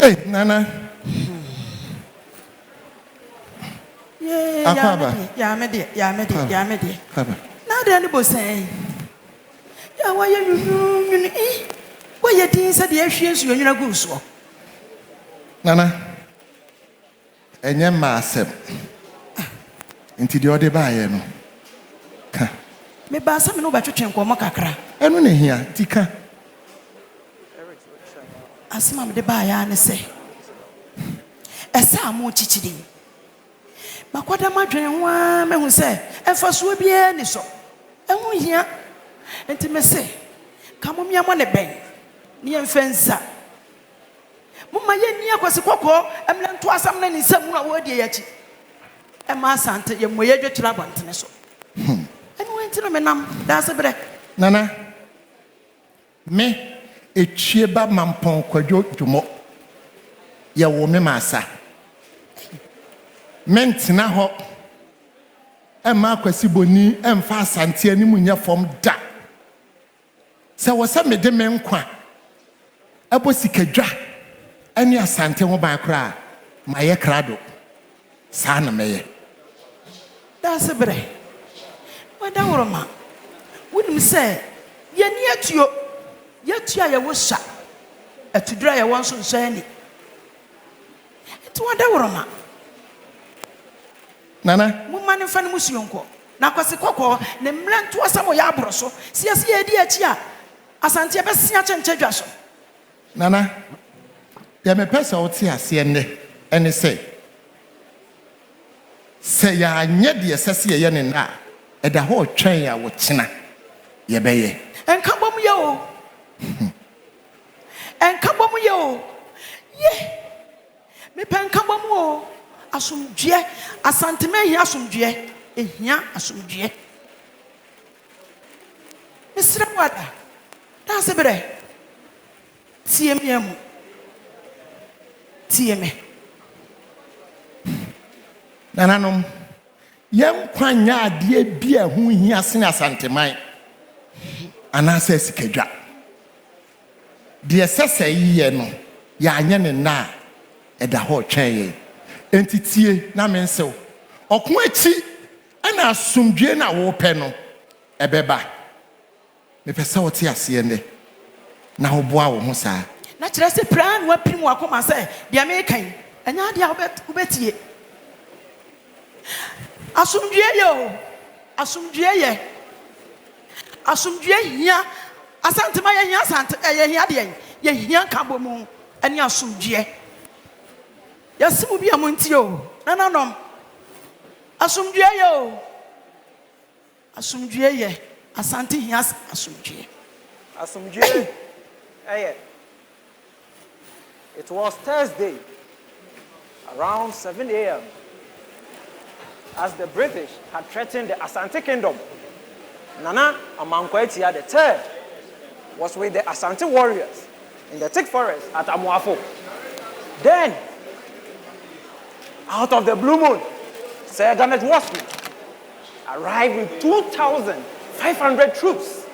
Hey, Nana. Yeah, Medi. Now the animal say, yeah, why you why you think that the Asians you are good so? Nana, and your master into the other buyer. Me ba some no better than Comakakra. I don't hear, Tika. As Mam de buyer and say, a Samu Chichidi. Makwada madwen wa me hu se efasuo bia ni so ehun hia enti me se kamom ya mo ne ben ni emfensa mumma ye ni akwase kokko emlento asam na ni nsam na wo die yachi e ma asante ye moye dwetira bontene so enu enti no me nam da se bre Nana me echieba mampon kwadwo dwumo ye wo me masa mentina ho ema akwasi boni emfa asante animu nya fom da se wo se mede me nkwa abo sikadwa ani asante ho ban kra ma ye krado sa na meye da se bre wada woroma wonim se ye ni atuo ye wo sha atudura ye won so nsani enti wada woroma Nana, Mumman and Fan Musionko. Now, Quasicoco, the Mlan to Asamo Yabroso, see us here, dear Chia, Asantia Bessiach and Chejaso. Nana, there may pass out here, and say ya nyɛ de sɛse yɛ ne na ɛda ho twɛn a wɔkyena yɛbɛyɛ ɛnka bom yɛ o ɛnka bom yɛ o ye me pɛnka bom o asomdue asanteme hia asomdue ehia asomdue mesrɛ wada da se brɛ tie me amu tie me nananom yɛn kwanya ade bia ho hia sen asanteman anase sikadwa de sɛsɛ yɛ no ya anya ne na ɛda ho twɛn yɛ entitie na mensew ɔko achi ana asomdue na wo pɛ no ɛbɛba mepɛ sɛ wote ase ne na wo boa wo ho saa na kyerɛ sɛ pra no apim wakoma sɛ de amekan anya de a wobɛtie asomdue yɛ o asomdue hia asantema yɛ hia asante yɛ hia de yɛ hia kabo mu ani asomdue yɛsimu bi amonti o nananom asomdue yɛ o asomdue yɛ asante hia asomdue It was Thursday around 7 a.m. as the British had threatened the Ashanti Kingdom. Nana Amankwaitia III was with the Ashanti warriors in the thick forest at Amuafo. Then, out of the blue moon, Sargenti arrived with 2,500 troops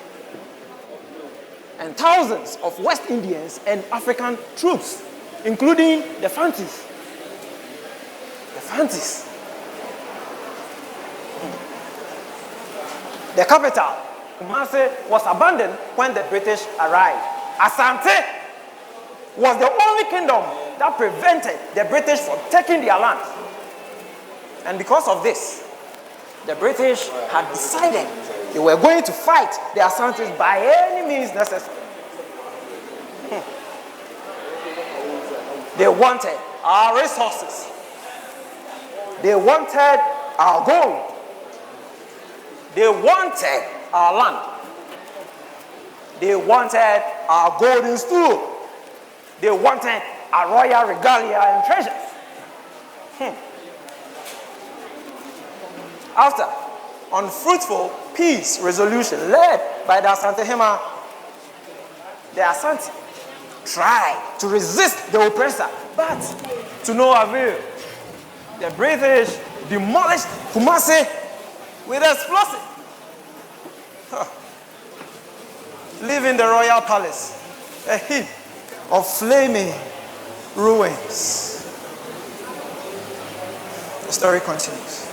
and thousands of West Indians and African troops. including the Fantis. The Fantis. The capital, Kumasi, was abandoned when the British arrived. Ashanti was the only kingdom that prevented the British from taking their land. And because of this, the British had decided they were going to fight the Ashantis by any means necessary. They wanted our resources. They wanted our gold. They wanted our land. They wanted our golden stool. They wanted our royal regalia and treasures. After unfruitful peace resolution led by the Asante Hema, the Asante tried to resist the oppressor, but to no avail. The British demolished Kumasi with explosives, leaving the royal palace a heap of flaming ruins. The story continues.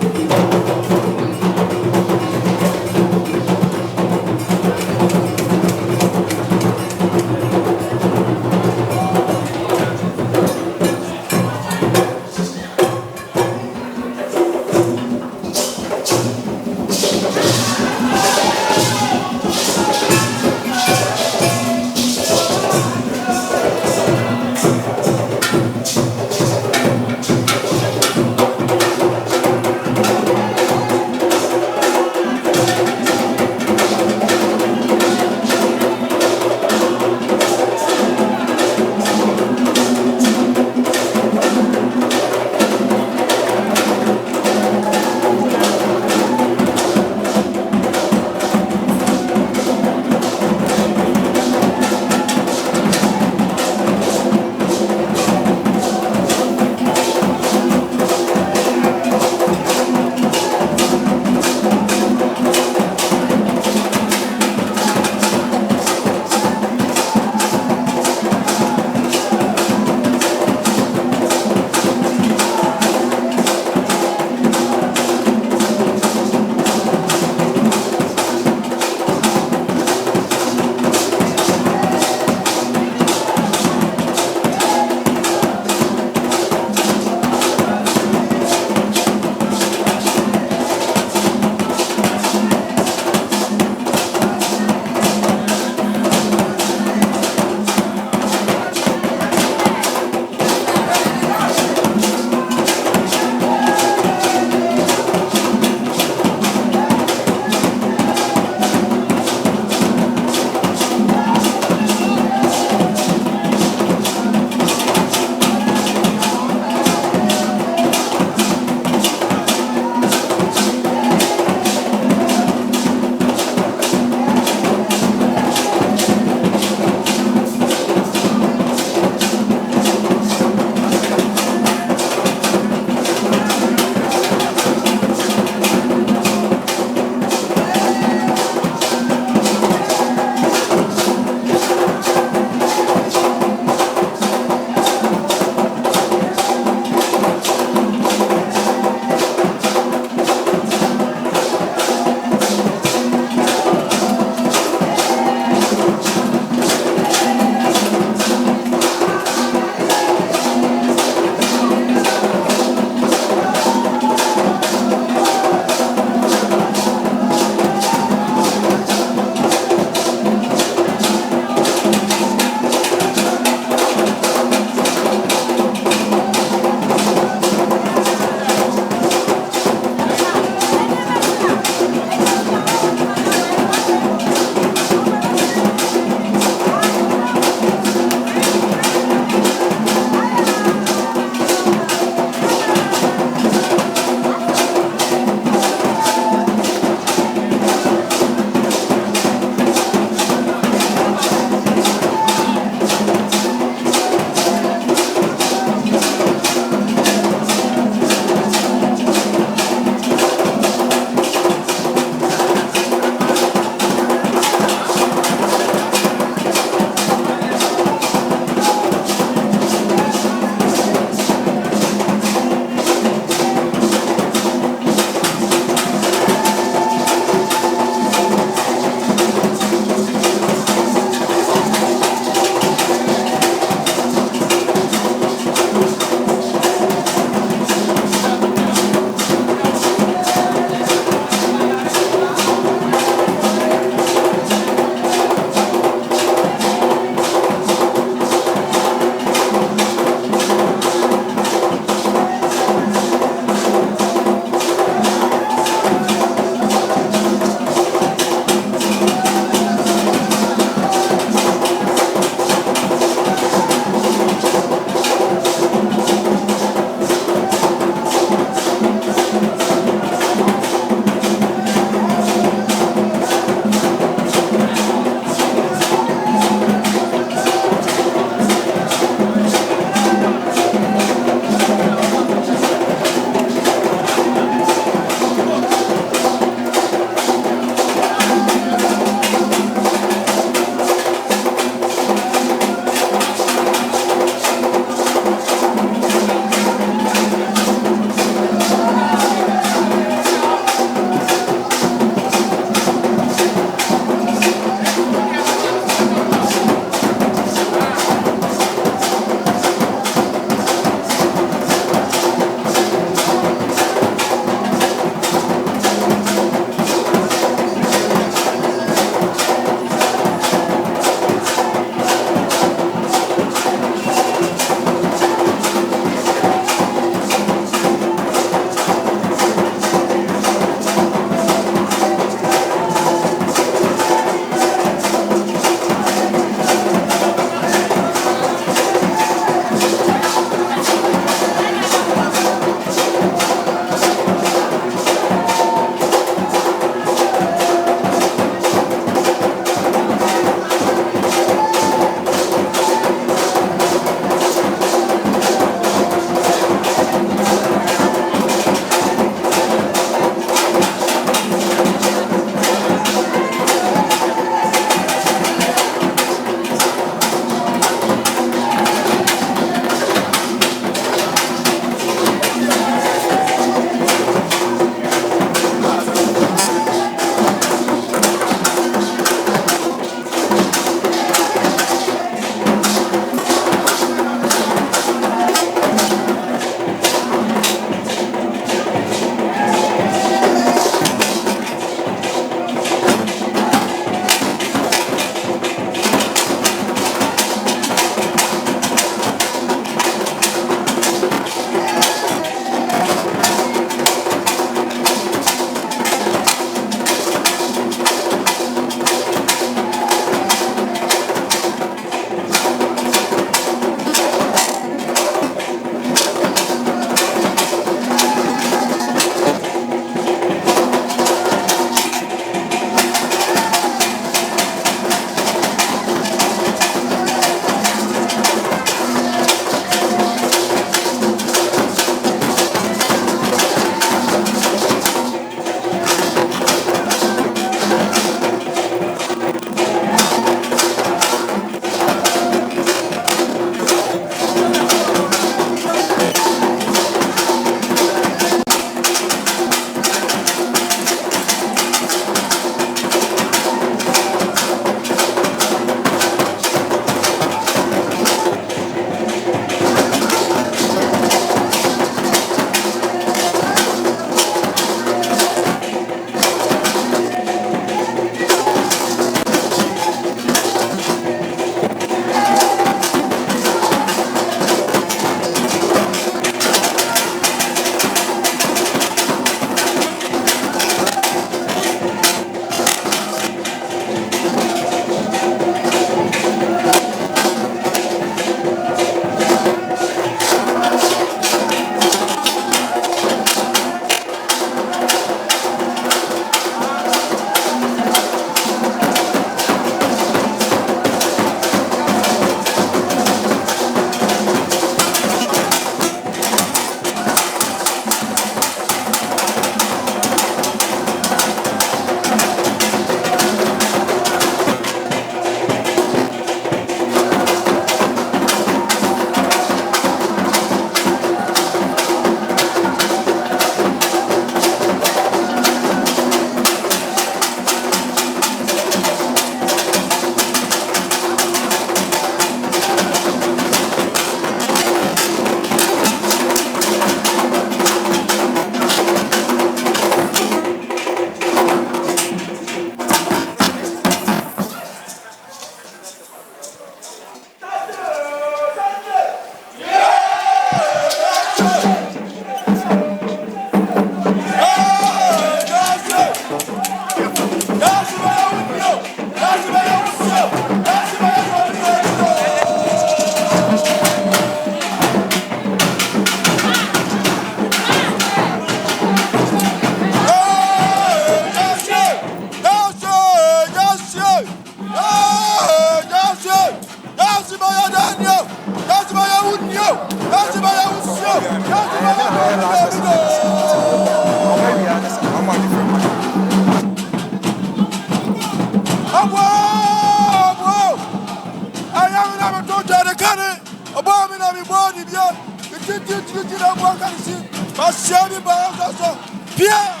Shady Barroso, Pierre.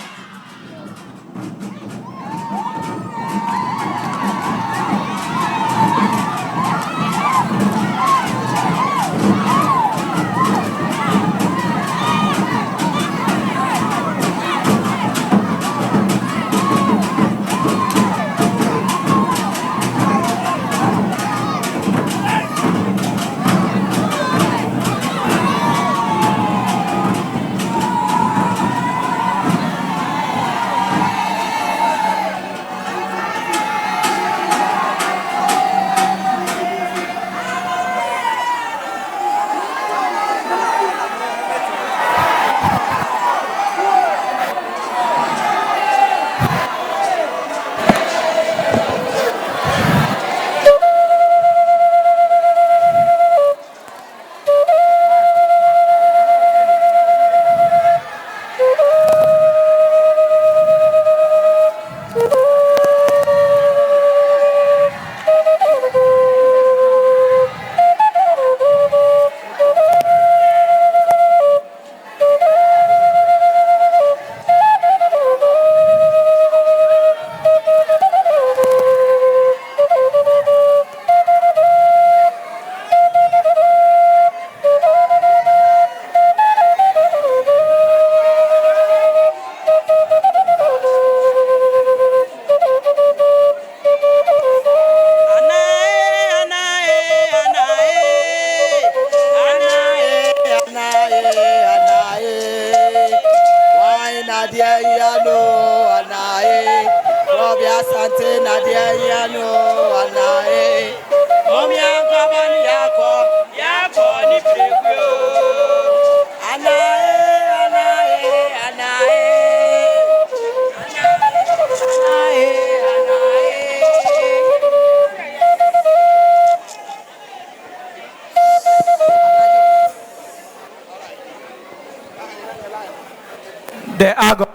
The agony,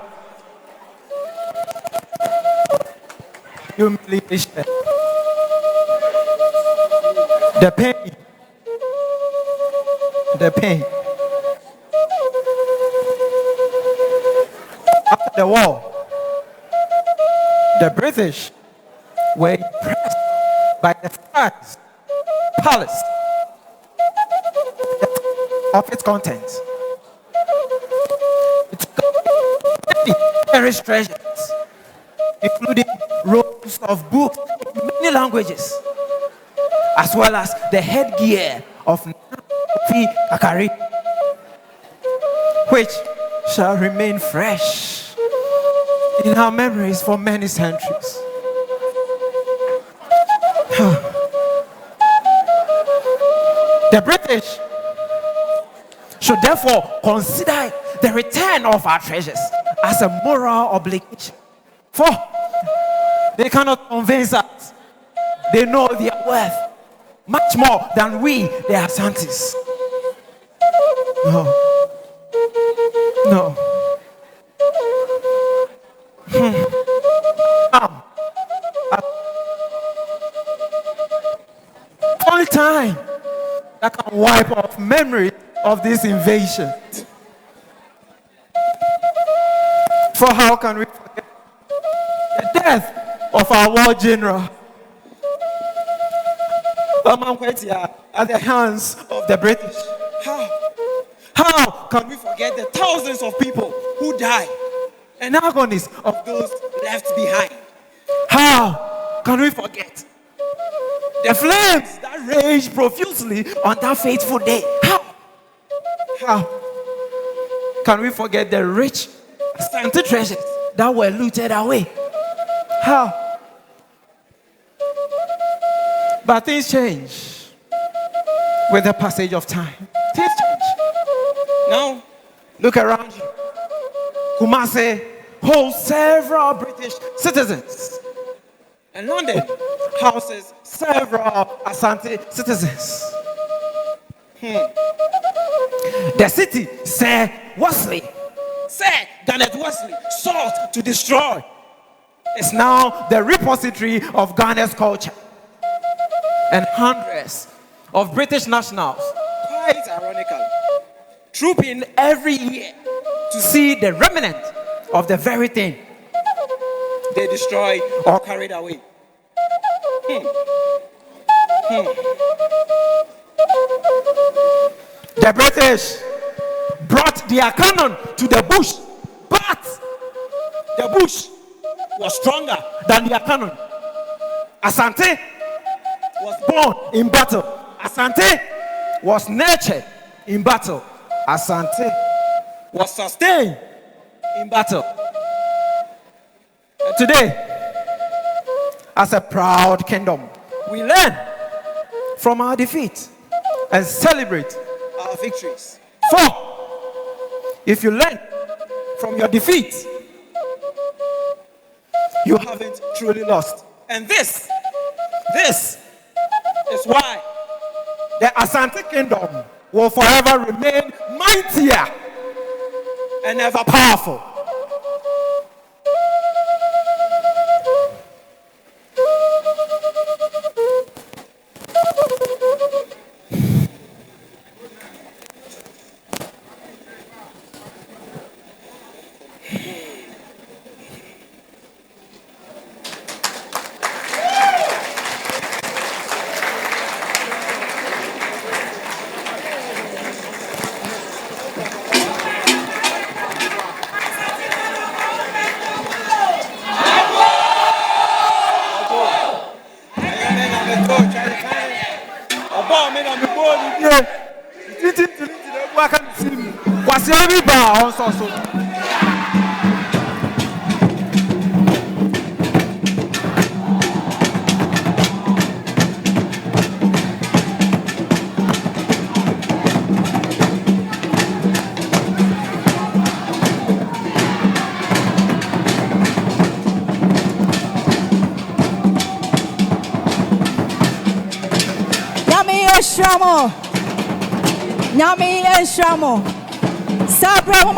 humiliation, the pain, after the war, the British were impressed by the size, palace of its contents. Cherished treasures, including rolls of books in many languages, as well as the headgear of Nafi Kakari, which shall remain fresh in our memories for many centuries. The British should therefore consider the return of our treasures as a moral obligation, for they cannot convince us they know their worth much more than we, the ASHANTIs. No. Only time that can wipe off memory of this invasion. For how can we forget the death of our war general at the hands of the British? How can we forget the thousands of people who died and agonies of those left behind? How can we forget the flames that raged profusely on that fateful day? How can we forget the rich ASHANTI treasures that were looted away? How? But things change with the passage of time. Things change. Now, look around you. Kumasi holds several British citizens, and London houses several ASHANTI citizens. The city, Sir Garnet Wesley sought to destroy, is now the repository of Ghana's culture. And hundreds of British nationals, quite ironically, troop in every year to see the remnant of the very thing they destroyed or carried away. The British brought their cannon to the bush, but the bush was stronger than their cannon. Ashanti was born in battle. Ashanti was nurtured in battle. Ashanti was sustained in battle. And today, as a proud kingdom, we learn from our defeat and celebrate our victories. For if you learn from your defeat, you haven't truly lost. And this is why the Ashanti kingdom will forever remain mightier and ever powerful. Nyame enshamo sabre mo